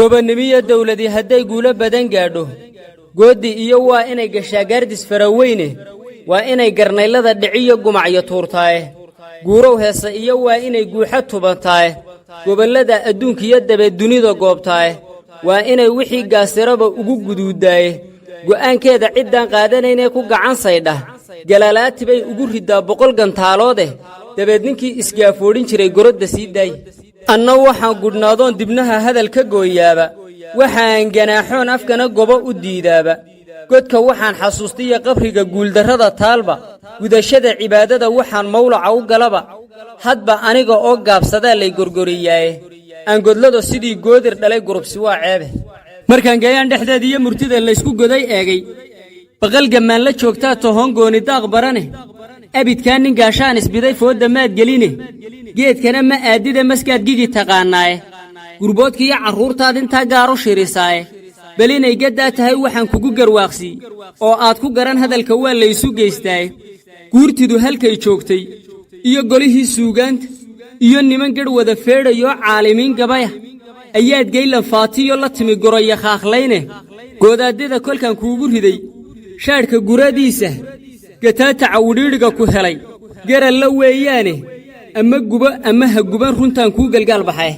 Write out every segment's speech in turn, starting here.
gobonnimiyo dawladii hadday guulo badan gaadho goodi iyo waa inay gashaa gaardis faraweyne waa inay garnaylada dhiciyo gumacyo tuurtaaye guurow heesa iyo waa inay guuxa tubantaaye gobollada adduunkiyo dabeed dunida goobtaaye waa inay wixii gaasiraba ugu guduudaaye go'aankeeda ciddaan qaadanaynee ku gacan saydhah galaalaati bay ugu riddaa 100 gantaaloode dabeed ninkii isgaafoodhin jiray gorodda sii daay anna waxaan gudhnaadoon dibnaha hadal ka gooyaaba waxaan ganaaxoon afkana gobo u diidaaba godka waxaan xasuustiya qabriga guuldarrada taalba gudashada cibaadada waxaan mawlaca u galaba hadba aniga oo gaabsadaa lay gorgoriyaaye aan godlado sidii goodir dhalay gurubsi waa ceebe markaan gayaan dhexdeed iyo murtida laysku goday eegay baqal gammaan la joogtaa tohon gooni daaq barane abidkaan nin gaashaan isbiday foodda maad geline geedkana ma aadida maskaad gigi taqaanaaye gurboodkiiyo carruurtaad intaa gaaro shirisaaye bal inay gaddaa tahay waxaan kugu garwaaqsii oo aad ku garan hadalka waa laysu geystaaye guurtidu halkay joogtay iyo golihii suugaanta iyo niman gadh wada feedhayoo caalimiin gabaya ayaad geylan faatiyo la timi goroya khaaklayne goodaadyada kolkan kuugu riday shaadhka guradiisa gataataca widhiidhiga ku helay garalla weeyaane ama gubo ama ha guban runtaan kuu galgaal baxay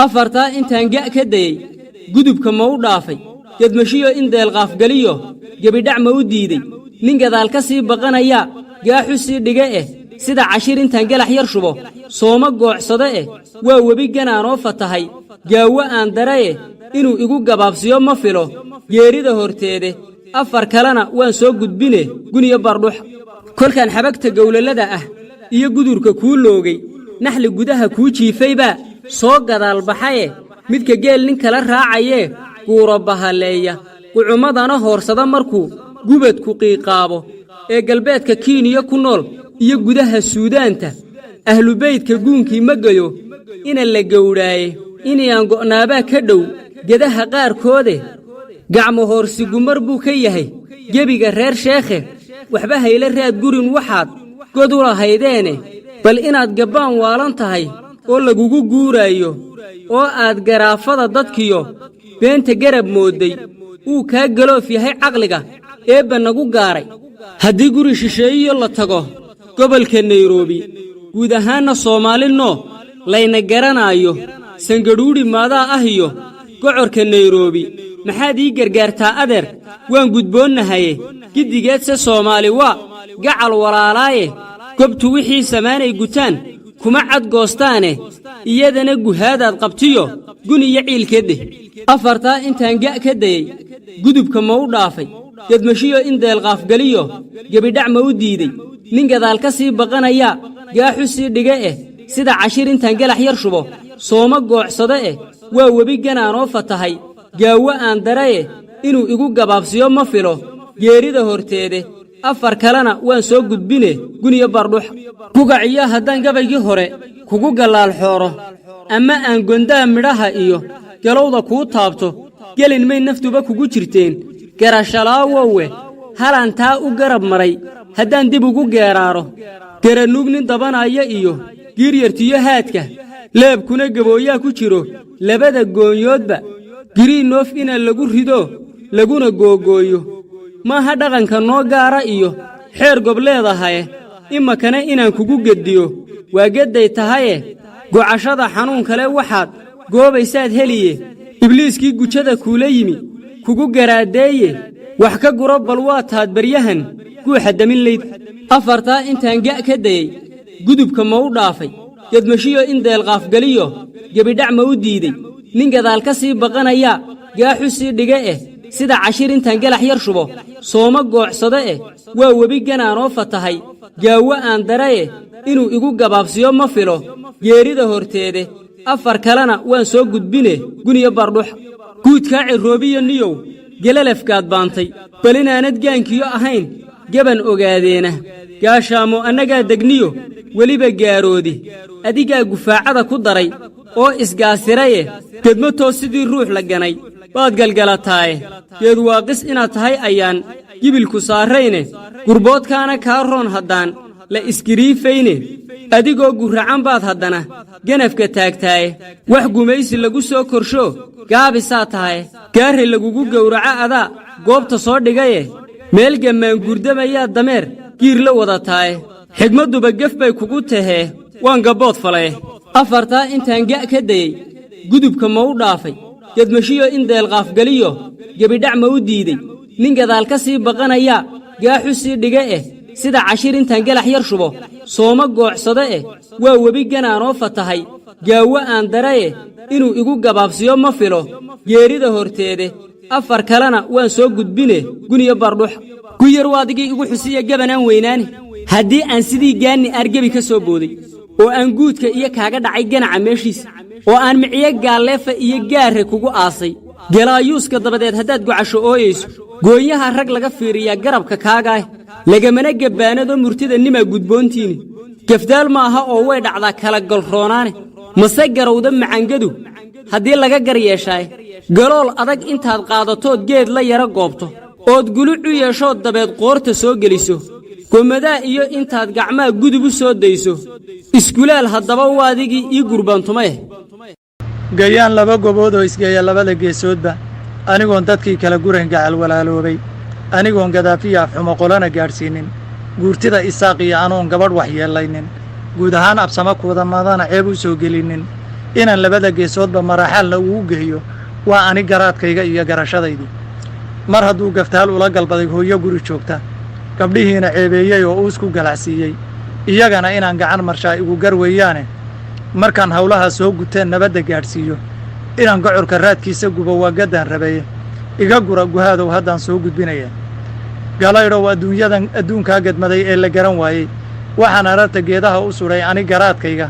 afartaa intaan ga' ka dayey gudubka ma u dhaafay gedmashiyo in deelqaafgeliyo gebidhac ma u diiday nin gadaal ka sii baqanayaa gaaxu sii dhiga sida cashir intaan galax yar shubo sooma goocsado waa webi ganaanoo fatahay gaawo aan daraye inuu igu gabaabsiyo ma filo geerida horteede afar kalena waan soo gudbine guniyo bardhux kolkaan xabagta gowlalada ah iyo gudurka kuu loogay naxli gudaha kuu jiifaybaa soo gadaal baxaye midka geel nin kala raacayee guuro bahaleeya qucumadana hoorsada markuu gubadku qiiqaabo ee galbeedka kiiniya ku nool iyo gudaha suudaanta ahlubaydka guunkii ma gayo ina la gowraaye inayaan go'naabaa ka dhow gedaha qaarkoode gacmo hoorsigumar buu ka yahay gebiga reer sheekhe waxba hayla raad gurin waxaad god u lahaydeene bal inaad gabbaan waalan tahay oo lagugu guuraayo oo aad garaafada dadkiyo beenta garab moodday uu kaa galoof yahay caqliga eebba nagu gaaray haddii guri shisheeyiyo la tago gobolka nairobi guud ahaanna soomaalinoo layna garanaayo sangadhuudhi maadaa ah iyo gocorka nairobi maxaad ii gargaartaa adeer waan gudboonnahaye giddigeedse soomaali waa gacal walaalaaye gobtu wixii samaanay gutaan kuma cadgoostaane iyadana guhaadaad qabtiyo gun iyo ciilkeeddeh afartaa intaan ga' ka dayey gudubka ma u dhaafay gedmashiyo in deelqaafgeliyo gebidhac ma u diiday nin gadaal ka sii baqanayaa gaaxu sii dhiga sida cashir intaan galax yar shubo sooma goocsado waa webi ganaanoo fatahay gaawo aan daraye inuu igu gabaabsiyo ma filo geerida horteede afar kalena waan soo gudbine guniyo bardhux gugaciyo haddaan gabaygii hore kugu gallaal xooro ama aan gondaa midhaha iyo galowda kuu taabto gelin may naftuba kugu jirteen garashalaawowe halaan taa u garab maray haddaan dib ugu geeraaro garanuug nin dabanaya iyo giiryartiyo haadka leebkuna gabooyaa ku jiro labada goonyoodba giriinoof inaan lagu rido laguna googooyo maaha dhaqanka noo gaara iyo xeer gobleedahaye imakana inaan kugu geddiyo waa gedday tahaye gocashada xanuun kale waxaad goobaysaad heliye ibliiskii gujada kuula yimi kugu garaadeeye wax ka guro bal waa taad baryahan guuxa damin layd afartaa intaan ga' ka dayey gudubka ma u dhaafay gedmashiyo in deelqaafgeliyo gebidhac ma u diiday nin gadaal ka sii baqanayaa gaaxu sii dhiga sida cashir intaan galax yar shubo sooma goocsado waa webi ganaanoo fatahay gaawo aan daraye inuu igu gabaabsiyo ma filo geerida horteede afar kalena waan soo gudbine guniyo bardhux guudkaa cirroobiyo niyow gelalafkaad baantay bal inaanad gaankiyo ahayn gaban ogaadeena gaashaamo annagaa degniyo weliba gaaroodi adigaa gufaacada ku daray oo isgaasiraye gedmatoo sidii ruux la ganay baad galgalataaye geed waaqis inaad tahay ayaan gibilku saarrayne gurboodkaana kaa roon haddaan la iskiriifayne adigoo guracan baad haddana ganafka taagtaaye wax gumaysi lagu soo korsho gaabisaa tahay gaarre lagugu gowraco adaa goobta soo dhigaye meel gammaan gurdamayaa dameer giir la wadataaye xigmadduba gef bay kugu tahee waan gabbood falay afartaa intaan ga' ka dayey gudubka ma u dhaafay gedmashiyo in deelqaafgeliyo gebidhac ma u diidey nin gadaal ka sii baqanayaa gaaxu sii dhiga sida cashir intaan galax yar shubo sooma goocsado waa webi ganaanoo fatahay gaawo aan daraye inuu igu gabaabsiyo ma filo geerida horteede afar kalena waan soo gudbine guniyo bardhux guyar waadigii igu xusiya gabanaan weynaane haddii aan sidii gaanni aargebi ka soo booday oo aan guudka iyo kaaga dhacay ganaca meeshiisa oo aan miciyo gaalleefa iyo gaarre kugu aasay gelaayuuska dabadeed haddaad gocasho ooyayso goonyaha rag laga fiiriyaa garabka kaagaah lagamana gabbaanadoo murtida nimaa gudboontiini gafdaal ma aha oo way dhacdaa kala golroonaane mase garowda macangadu haddii laga gar yeeshaaye galool adag intaad qaadatood geed la yara goobto ood gulucu yeeshood dabeed qoorta soo geliso gomadaa iyo intaad gacmaha gudub u soo dayso iskulaal haddaba waadigii ii gurbaantumay gayaan laba gobood oo isgeeya labada geesoodba anigoon dadkii kala gurayn gacal walaaloobay anigoon gadaafiya afxumo qolana gaadhsiinnin guurtida isaaq iyo anoon gabadh wax yeellaynin guud ahaan absama kuudamadana ceeb u soo gelinnin inaan labada geesoodba maraaxaalna ugu geeyo waa ani garaadkayga iyo garashadaydii mar hadduu gaftaal ula galbaday hooyo guri joogta gabdhihiina ceebeeyey oo uus ku galacsiiyey iyagana inaan gacan marshaa igu gar weeyaane markaan hawlaha soo guteen nabadda gaadhsiiyo inaan gocorka raadkiisa gubo waa gaddaan rabaye iga gura guhaadow haddaan soo gudbinaya galaydhow adduunkaa gadmaday ee la garan waayey waxaan ararta geedaha u sudhay ani garaadkayga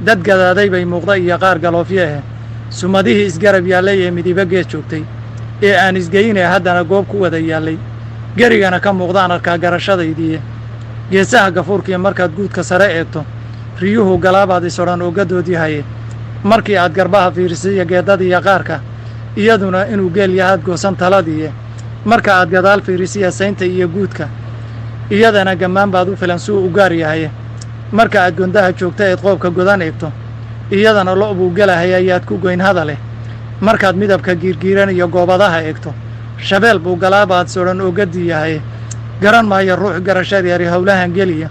dad gadaaday bay muuqda iyo qaar galoofyo ahe sumadihii isgarab yaallay ee midiba geed joogtay ee aan isgeynee haddana goob ku wada yaallay gerigana ka muuqdaan arkaa garashadaydiiye geesaha gafuurkiiya markaad guudka sare eegto riyuhu galaabaad isodhan oo gaddood yahaye markii aad garbaha fiirisiiya geeddadiiyo qaarka iyaduna inuu geel yahaad goosan taladiiye marka aad gadaal fiirisiya saynta iyo guudka iyadana gammaan baad u filan suu u gaar yahaye marka aad gondaha joogta eed qoobka godan eegto iyadana lo' buu gelahay ayaad ku goyn hadaleh markaad midabka giirgiiran iyo goobadaha eegto shabeel buu galaabaad sodhan oo gaddi yahaye garan maayo ruux garashadeeri howlahan geliya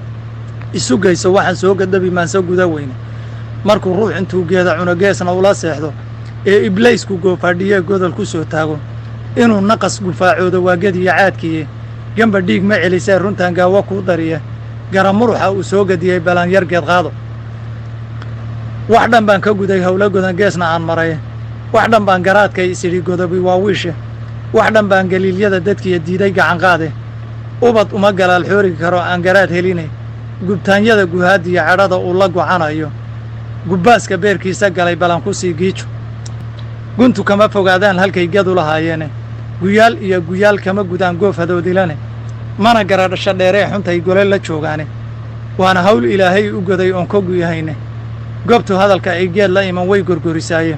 isu geyso waxaan soo gadhabi maanse guda weyne markuu ruux intuu geeda cuno geesna ula seexdo ee iblaysku goofaadhiyee godol ku soo taago inuu naqas gufaacoodo waa gediya caadkiiye gamba dhiig ma celisee runtan gaawo kuu dariya gara muruxa uu soo gadiyey balaanyar geed qaado wax dhan baan ka guday howlo godan geesna aan maray wax dhan baan garaadkay isidhi godobi waa wiishe wax dhan baan galiilyada dadkiiya diiday gacanqaade ubad uma galaal xoori karo aan garaad heline gubtaanyada guhaadiya cadhada uu la gocanayo gubbaaska beerkiisa galay balan ku sii giijo guntu kama fogaadaan halkay gadu lahaayeene guyaal iyo guyaal kama gudaan goof hadoodilane mana garadhasho dheeree xuntay gole la joogaane waana hawl ilaahay u goday oon ka guyahayne goobtu hadalka ay geed la iman way gorgorisaaye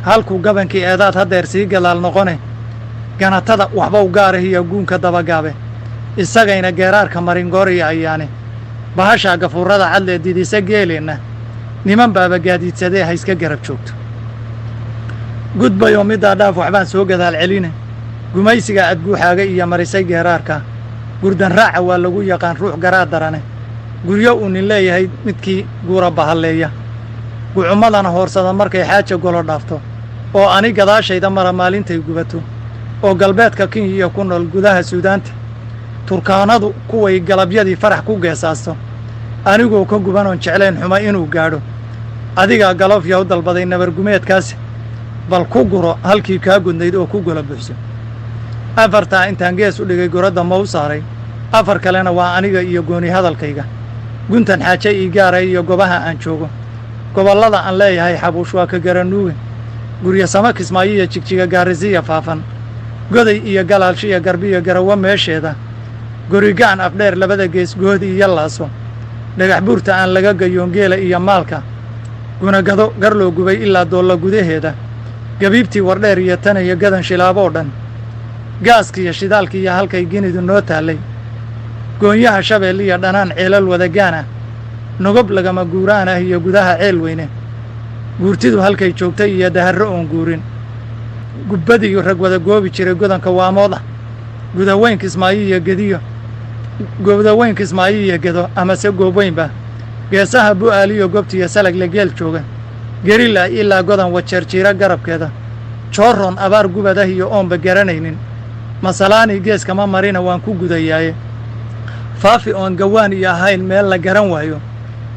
halkuu gabankii eedaad haddeer sii galaal noqone ganatada waxbaw gaarah iyo guunka dabagaabe isagayna geeraarka maringooriya ayaane bahashaa gafuurrada cadlee didisa geeleenna niman baaba gaadiidsadee ha iska garab joogto gudbayoo middaa dhaaf waxbaan soo gadaal celine gumaysiga adguuxaaga iyo marisay geeraarka gurdan raaca waa lagu yaqaan ruux garaad darane guryo uu nin leeyahay midkii guura bahalleeya gucummadana hoorsada markay xaaja golo dhaafto oo ani gadaashayda mara maalintay gubato oo galbeedka kenya ku nool gudaha suudaanta turkaanadu kuway galabyadii farax ku geesaasto anigoo ka gubanoon jeclayn xuma inuu gaadho adigaa galoofya u dalbaday nabargumeedkaasi bal ku guro halkii kaa gudnayd oo ku gola buxso afartaa intaan gees u dhigay goradda ma u saaray afar kalena waa aniga iyo gooni hadalkayga guntan xaaje ii gaaray iyo gobaha aan joogo gobollada aan leeyahay xabuush waa ka garanuuge guryo sama kismaayo iyo jigjiga gaarisiya faafan goday iyo galaalshiya garbiyo garawo meesheeda gorigaan afdheer labada gees goodi iyo laaso dhagax buurta aan laga gayoon geela iyo maalka gunagado gar loo gubay ilaa doolla gudaheeda gabiibtii wardheer iyo tan iyo gadan shilaaboo dhan gaaskiiyo shidaalkiiyo halkay ginidu noo taallay goonyaha shabeel iyo dhanaan ceelal wadagaana nogob lagama guuraan ah iyo gudaha ceel weyne guurtidu halkay joogtay iyo daharro oon guurin gubbadii rag wada goobi jiray godanka waamood ah gudaweynka ismaayo iyo gediyo godaweynka ismaayo iyo gedo amase goobweynba geesaha bu'aaliyo gobtiyo salagle geel jooga gerila ilaa godan wajeerjiira garabkeeda joorron abaar gubadah iyo oonba garanaynin masalaanii geeskama marina waan ku gudayaaye faafi oon gawaan iyo ahayn meel la garan waayo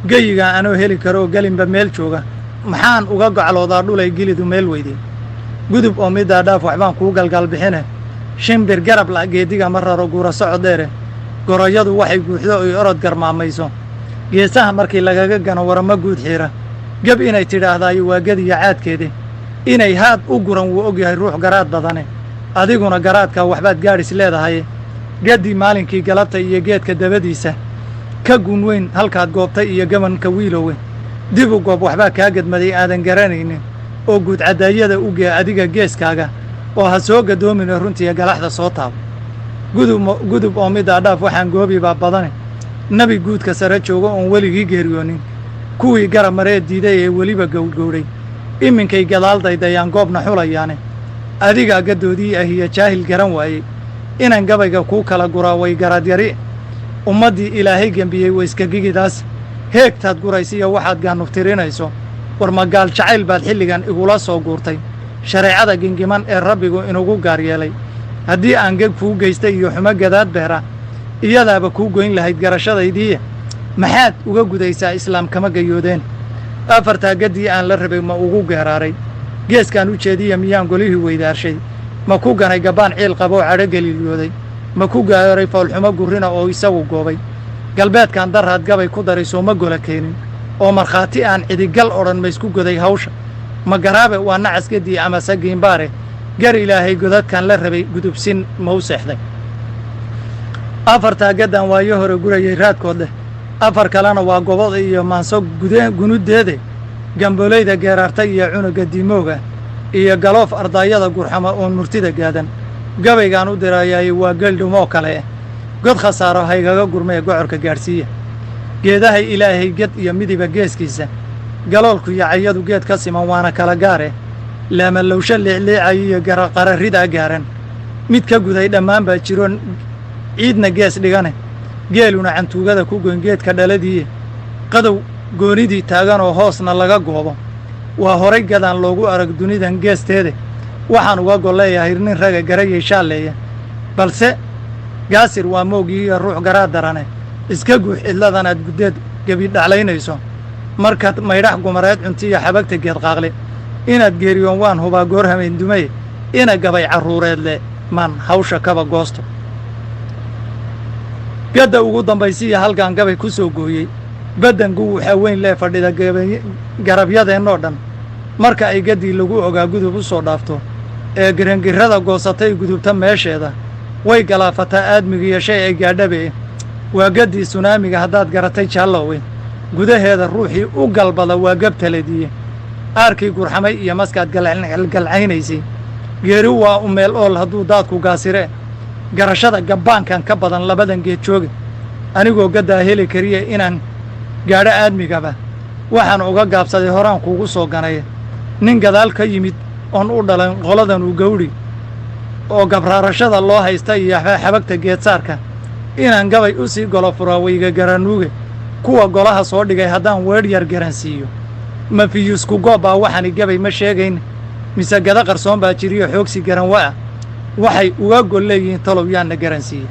geyigaa anoo heli karoo gelinba meel jooga maxaan uga gocloodaa dhulay gelidu meel weydey gudub oo middaa dhaaf waxbaan kuu galgalbixine shimbir garab la' geediga ma raro guura socod dheere goroyadu waxay guuxdo oy orod garmaamayso geesaha markii lagaga gano warama guud xiira geb inay tidhaahdaayo waa gediya caadkeede inay haad u guran wuu og yahay ruux garaad badane adiguna garaadkaa waxbaad gaadhis leedahay gaddii maalinkii galabta iyo geedka dabadiisa ka gun weyn halkaad goobtay iyo gabanka wiilowe dib u goob waxbaa kaa gedmaday aadan garanaynin oo guud caddaayada u gee adiga geeskaaga oo ha soo gadoomina runtiiya galaxda soo taabo gudub oo middaa dhaaf waxaan goobibaa badane nebi guudka sare joogo oon weligii geeriyoonin kuwii garab maree diiday ee weliba gowdgowdhay iminkay gadaal daydayaan goobna xulayaane adigaa gaddoodii ahiyo jaahil garan waayey inaan gabayga kuu kala guraa way garadyari ummaddii ilaahay gembiyey wayskagigidaas heegtaad guraysiyo waxaad gaanuftirinayso war magaal jacayl baad xilligan igula soo guurtay shareecada gingiman ee rabbigu inugu gaar yeelay haddii aan geg kuu geystay iyo xumo gadaad beera iyadaaba kuu goyn lahayd garashadaydiiya maxaad uga gudaysaa islaam kama gayoodeen afartaa gaddii aan la rabay ma ugu geeraaray geeskaan u jeediya miyaan golihii weydaarshay ma ku ganay gabbaan ciil qaboo cadho geliiliyooday ma ku gaaray foolxumo gurrina oo isagu goobay galbeedkaan darraad gabay ku daray sooma gola keenin oo markhaati aan cidigal odhan maysku goday hawsha ma garaabe waa nacas gaddii amase giimbaare gar ilaahay godadkaan la rabay gudubsin ma u seexday afartaa gaddaan waayo hore gurayay raadkood leh afar kalena waa goboda iyo maanso gunudeede gambolayda geeraartay iyo cunuga dimooga iyo galoof ardaayada gurxama oon murtida gaadan gabaygaan u diraayay waa geldhumoo kale god khasaaro haygaga gurmee gocorka gaadhsiiya geedahay ilaahay ged iyo midiba geeskiisa galoolku iyo cayadu geed ka siman waana kala gaare laamalowsho liicliicay iyo qararridaa gaaran mid ka guday dhammaan baa jiro ciidna gees dhigane geeluna cantuugada ku goyn geedka dhaladiiye qadow goonidii taagan oo hoosna laga goobo waa horay gadaan loogu arag dunidan geesteede waxaan uga gol leeyahay nin raga garayay shaalleeya balse gaasir waa moogii iyo ruux garaa darane iska guux cidladan aad guddeed gebidhaclaynayso markaad maydhax gumareed cuntiiyo xabagta geed qaaqle inaad geeriyoon waan hubaa goor hamayn dumeye ina gabay carruureed le maan hawsha kaba goosto gadda ugu dambaysiiya halkaan gabay ku soo gooyey baddanku waxaa weyn lee fadhida garabyadeenoo dhan marka ay gaddii lagu ogaa gudub u soo dhaafto ee girangirrada goosatay gudubta meesheeda way galaafataa aadmigiiyo shay ay gaadhabe waa gaddii sunaamiga haddaad garatay jaallowe gudaheeda ruuxii u galbada waa gabtalediye aarkii gurxamay iyo maskaad galcaynaysay geeri waa u meel ool hadduu daadku gaasire garashada gabbaankan ka badan labadan geed jooga anigoo gaddaa heli kariya inaan gaadho aadmigaba waxaan uga gaabsaday horaan kuugu soo ganay nin gadaal ka yimid oon u dhalan qoladan u gawdhi oo gabraarashada loo haysta iyo xabagta geedsaarka inaan gabay u sii golo furaa wayga garanuuge kuwa golaha soo dhigay haddaan weedh yar garansiiyo mafiyusku goob baa waxaani gabay ma sheegayn mise gada qarsoon baa jiriyo xoogsi garan wa'a waxay uga gol leeyihiin talow yaanna garansiiye